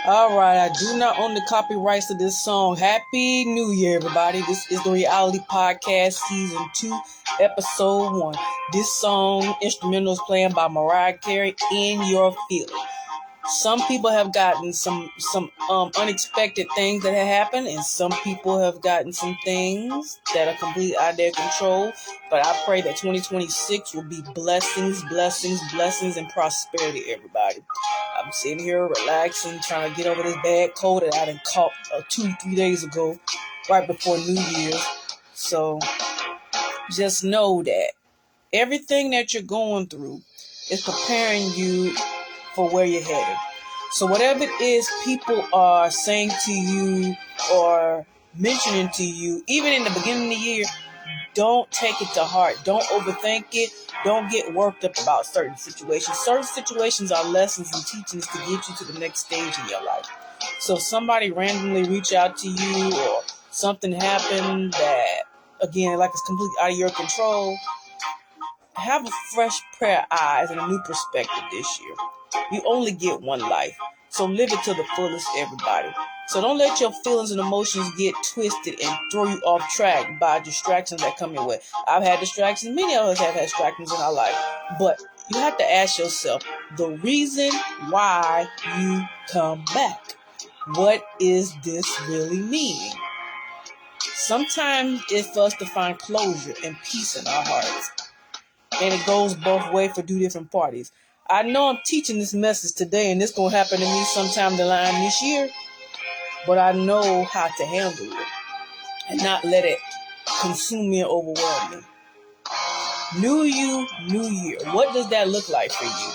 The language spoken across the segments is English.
All right, I do not own the copyrights to this song. Happy New Year, everybody. This is the Reality Podcast, Season 2, Episode 1. This song, instrumental, is playing by Mariah Carey, In Your Feelings. Some people have gotten some unexpected things that have happened, and some people have gotten some things that are completely out of their control. But I pray that 2026 will be blessings, and prosperity, everybody. I'm sitting here relaxing, trying to get over this bad cold that I done caught 2-3 days ago, right before New Year's. So just know that everything that you're going through is preparing you for where you're headed. So whatever it is people are saying to you or mentioning to you, even in the beginning of the year, don't take it to heart. Don't overthink it. Don't get worked up about certain situations. Certain situations are lessons and teachings to get you to the next stage in your life. So if somebody randomly reach out to you or something happened that, again, like it's completely out of your control, have a fresh pair of eyes and a new perspective this year. You only get one life, so live it to the fullest, everybody. So don't let your feelings and emotions get twisted and throw you off track by distractions that come your way. I've had distractions. Many of us have had distractions in our life. But you have to ask yourself the reason why you come back. What is this really meaning? Sometimes it's for us to find closure and peace in our hearts. And it goes both ways for two different parties. I know I'm teaching this message today, and it's going to happen to me sometime down the line this year, but I know how to handle it and not let it consume me and overwhelm me. New you, new year. What does that look like for you?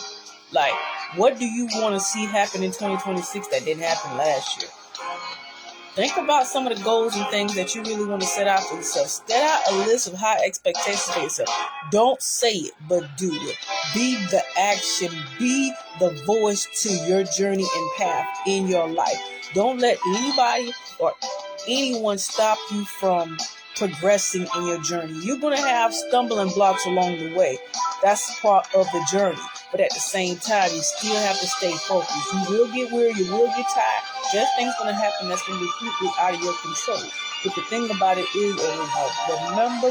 Like, what do you want to see happen in 2026 that didn't happen last year? Think about some of the goals and things that you really want to set out for yourself. Set out a list of high expectations for yourself. Don't say it, but do it. Be the action. Be the voice to your journey and path in your life. Don't let anybody or anyone stop you from progressing in your journey. You're going to have stumbling blocks along the way. That's part of the journey. But at the same time, you still have to stay focused. You will get weary. You will get tired. There's things going to happen that's going to be completely out of your control. But the thing about it is, remember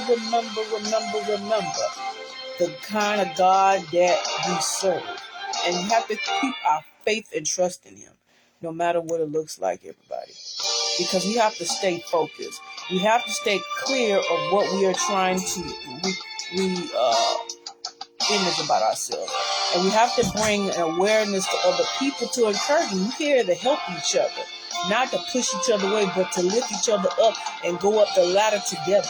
the kind of God that we serve. And you have to keep our faith and trust in Him, no matter what it looks like, everybody. Because we have to stay focused. We have to stay clear of what we are trying to image about ourselves. And we have to bring an awareness to other people to encourage them. We're here to help each other, not to push each other away, but to lift each other up and go up the ladder together.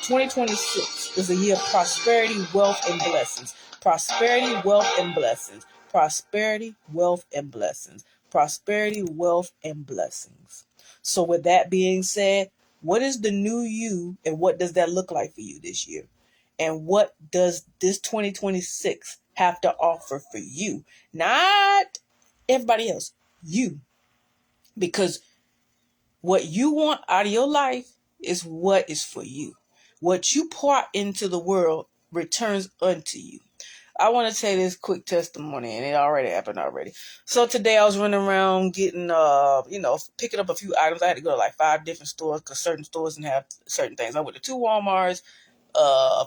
2026 is a year of prosperity, wealth, and blessings. Prosperity, wealth, and blessings. Prosperity, wealth, and blessings. Prosperity, wealth, and blessings. So with that being said, what is the new you and what does that look like for you this year? And what does this 2026 have to offer for you? Not everybody else, you. Because what you want out of your life is what is for you. What you pour into the world returns unto you. I want to tell this quick testimony, and it already happened already. So today I was running around getting, picking up a few items. I had to go to like 5 different stores because certain stores didn't have certain things. I went to 2 Walmarts,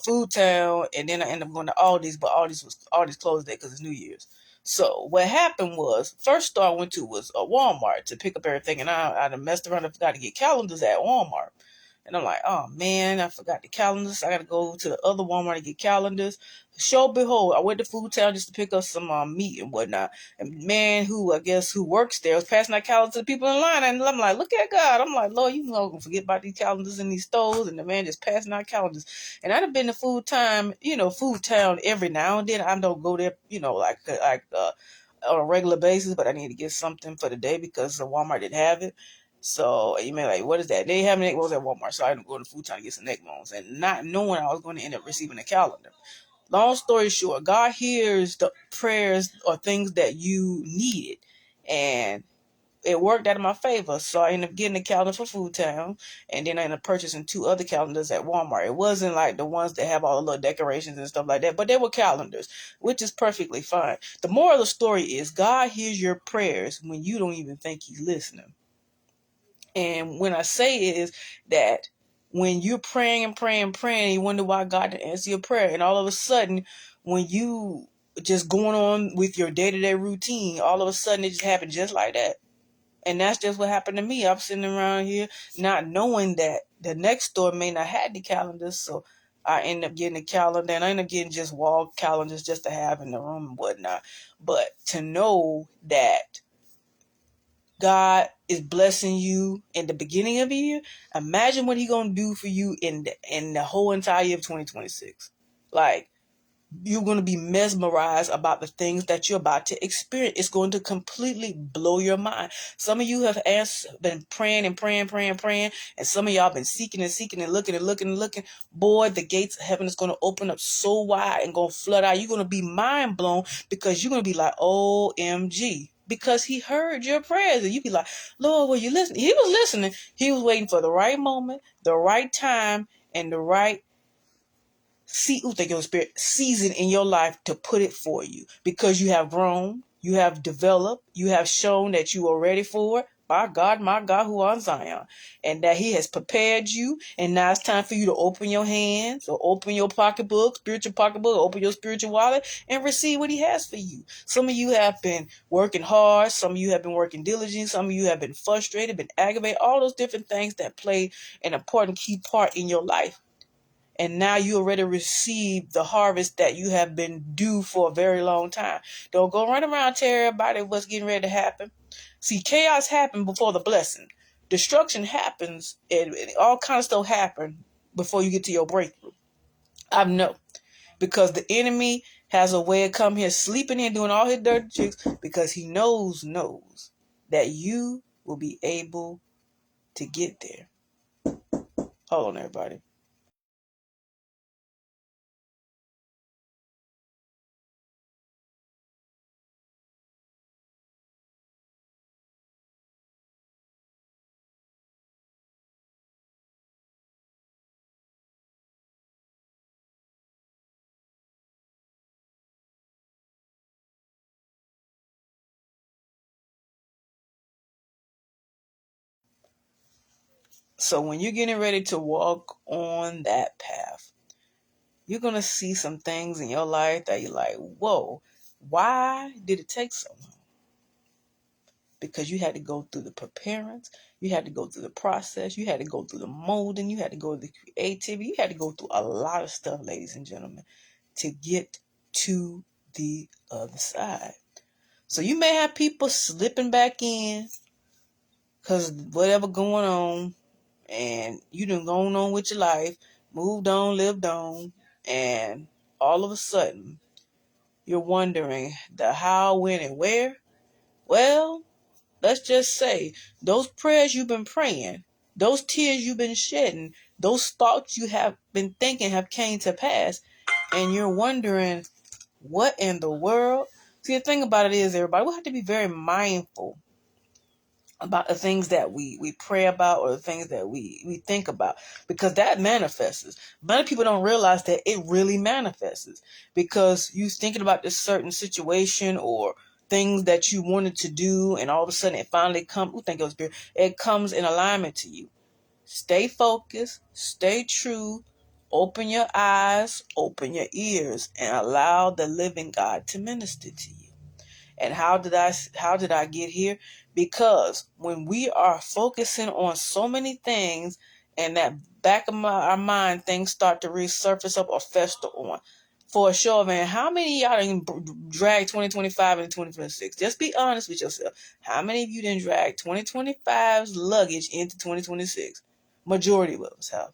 Food Town, and then I ended up going to Aldi's, but Aldi's closed there because it's New Year's. So what happened was, first store I went to was a Walmart to pick up everything, and I messed around and forgot to get calendars at Walmart. And I'm like, oh man, I forgot the calendars. I got to go to the other Walmart to get calendars. Show behold, I went to Food Town just to pick up some meat and whatnot. And man who works there was passing out calendars to the people in line. And I'm like, look at God. I'm like, Lord, you know, gonna forget about these calendars in these stores. And the man just passing out calendars. And I'd have been to Food Town every now and then. I don't go there, on a regular basis, but I need to get something for the day because the Walmart didn't have it. So you may like, what is that? They have neck bones at Walmart, so I ended up going to Food Town to get some neck bones, and not knowing I was going to end up receiving a calendar. Long story short, God hears the prayers or things that you needed, and it worked out in my favor. So I ended up getting a calendar for Food Town, and then I ended up purchasing 2 other calendars at Walmart. It wasn't like the ones that have all the little decorations and stuff like that, but they were calendars, which is perfectly fine. The moral of the story is God hears your prayers when you don't even think he's listening. And when I say is that when you're praying and praying and praying, you wonder why God didn't answer your prayer. And all of a sudden, when you just going on with your day-to-day routine, all of a sudden it just happened just like that. And that's just what happened to me. I'm sitting around here not knowing that the next store may not have the calendars. So I end up getting a calendar, and I end up getting just wall calendars just to have in the room and whatnot. But to know that God is blessing you in the beginning of the year, imagine what he's going to do for you in the whole entire year of 2026. Like, you're going to be mesmerized about the things that you're about to experience. It's going to completely blow your mind. Some of you have been praying and praying, and some of y'all been seeking and seeking and looking and looking and looking. Boy, the gates of heaven is going to open up so wide and going to flood out. You're going to be mind blown because you're going to be like, OMG. Because he heard your prayers, and you be like, Lord, were you listening? He was listening. He was waiting for the right moment, the right time, and the right spirit season in your life to put it for you, because you have grown, you have developed, you have shown that you are ready for it. My God, who on Zion, and that he has prepared you, and now it's time for you to open your hands or open your spiritual pocketbook, open your spiritual wallet and receive what he has for you. Some of you have been working hard, some of you have been working diligently, some of you have been frustrated, been aggravated, all those different things that play an important key part in your life. And now you already received the harvest that you have been due for a very long time. Don't go run around telling everybody what's getting ready to happen. See, chaos happens before the blessing. Destruction happens, and all kinds of stuff happen before you get to your breakthrough. I know, because the enemy has a way of coming here sleeping in, doing all his dirty tricks, because he knows that you will be able to get there. Hold on, everybody. So when you're getting ready to walk on that path, you're going to see some things in your life that you're like, whoa, why did it take so long? Because you had to go through the preparings, you had to go through the process, you had to go through the molding, you had to go through the creativity, you had to go through a lot of stuff, ladies and gentlemen, to get to the other side. So you may have people slipping back in because whatever going on, and you done gone on with your life, moved on, lived on, and all of a sudden you're wondering the how, when, and where. Well, let's just say those prayers you've been praying, those tears you've been shedding, those thoughts you have been thinking have came to pass, and you're wondering what in the world. See, the thing about it is, everybody, we have to be very mindful about the things that we pray about, or the things that we think about, because that manifests. Many people don't realize that it really manifests, because you thinking about this certain situation or things that you wanted to do, and all of a sudden it finally comes. It comes in alignment to you. Stay focused, stay true, open your eyes, open your ears, and allow the living God to minister to you. And how did I get here? Because when we are focusing on so many things, and that back of our mind, things start to resurface up or fester on. For a show of hands, how many of y'all didn't drag 2025 into 2026? Just be honest with yourself. How many of you didn't drag 2025's luggage into 2026? Majority of us have.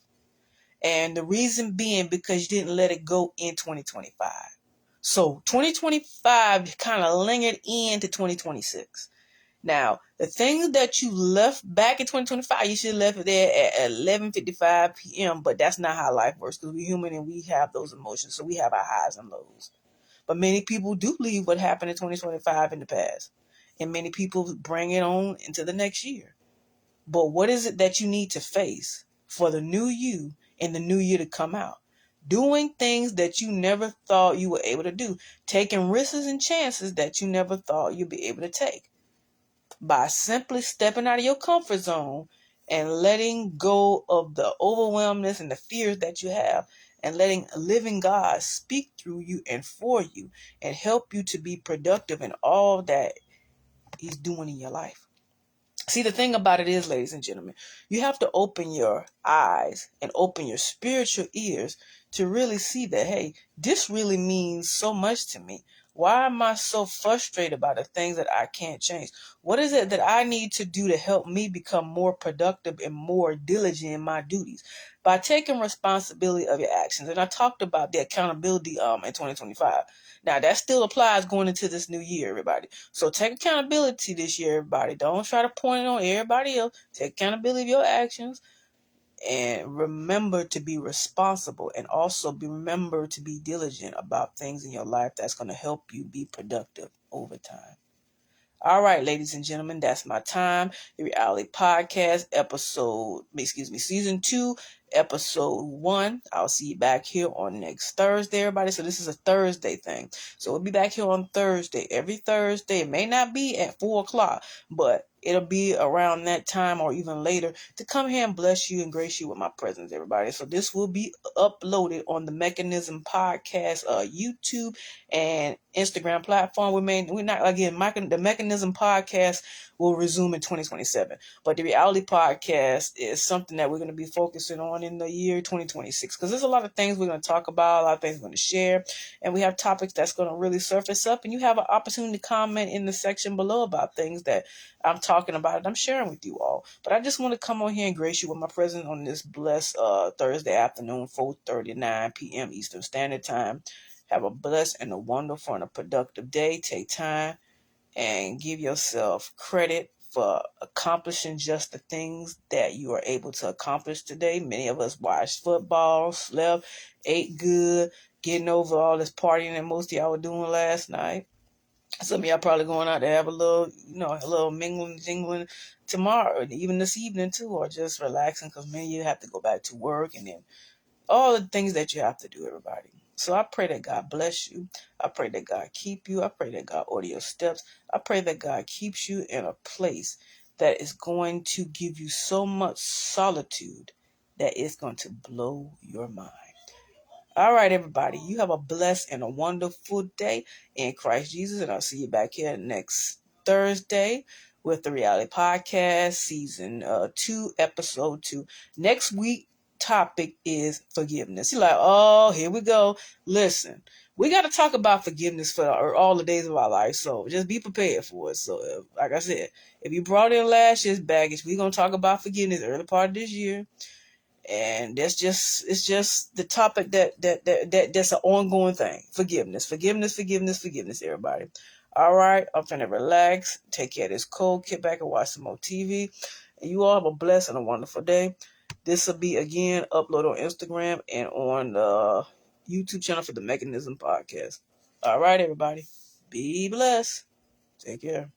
And the reason being because you didn't let it go in 2025. So 2025 kind of lingered into 2026. Now, the things that you left back in 2025, you should have left it there at 11:55 p.m., but that's not how life works, because we're human and we have those emotions, so we have our highs and lows. But many people do leave what happened in 2025 in the past. and many people bring it on into the next year. But what is it that you need to face for the new you and the new year to come out? Doing things that you never thought you were able to do, taking risks and chances that you never thought you'd be able to take, by simply stepping out of your comfort zone and letting go of the overwhelmness and the fears that you have, and letting living God speak through you and for you and help you to be productive in all that He's doing in your life. See, the thing about it is, ladies and gentlemen, you have to open your eyes and open your spiritual ears to really see that, hey, this really means so much to me. Why am I so frustrated by the things that I can't change? What is it that I need to do to help me become more productive and more diligent in my duties? By taking responsibility of your actions. And I talked about the accountability in 2025. Now, that still applies going into this new year, everybody. So take accountability this year, everybody. Don't try to point it on everybody else. Take accountability of your actions, and remember to be responsible, and also remember to be diligent about things in your life that's going to help you be productive over time. All right, ladies and gentlemen, that's my time. The Reality Podcast, season 2, episode 1. I'll see you back here on next Thursday, everybody. So this is a Thursday thing. So we'll be back here on Thursday, every Thursday. It may not be at 4 o'clock, but it'll be around that time or even later to come here and bless you and grace you with my presence, everybody. So this will be uploaded on the Mechanism Podcast YouTube and Instagram platform. The Mechanism Podcast will resume in 2027, but the Reality Podcast is something that we're going to be focusing on in the year 2026, because there's a lot of things we're going to talk about, a lot of things we're going to share, and we have topics that's going to really surface up, and you have an opportunity to comment in the section below about things that I'm talking about and I'm sharing with you all. But I just want to come on here and grace you with my presence on this blessed Thursday afternoon, 4:39 p.m. Eastern Standard Time. Have a blessed and a wonderful and a productive day. Take time and give yourself credit for accomplishing just the things that you are able to accomplish today. Many of us watched football, slept, ate good, getting over all this partying that most of y'all were doing last night. Some of y'all probably going out to have a little mingling, jingling tomorrow, even this evening too, or just relaxing, because many of you have to go back to work, and then all the things that you have to do, everybody. So I pray that God bless you. I pray that God keep you. I pray that God order your steps. I pray that God keeps you in a place that is going to give you so much solitude that it's going to blow your mind. All right, everybody. You have a blessed and a wonderful day in Christ Jesus. And I'll see you back here next Thursday with the Reality Podcast, season 2, episode 2. Next week topic is forgiveness. You're like, oh, here we go. Listen, we got to talk about forgiveness for all the days of our life. So just be prepared for it. So like I said, if you brought in last year's baggage, we're going to talk about forgiveness early part of this year. And it's just the topic that's an ongoing thing. Forgiveness, everybody. All right, I'm finna relax, take care of this cold, get back and watch some more TV. And you all have a blessed and a wonderful day. This will be again uploaded on Instagram and on the YouTube channel for the Mechanism Podcast. All right, everybody. Be blessed. Take care.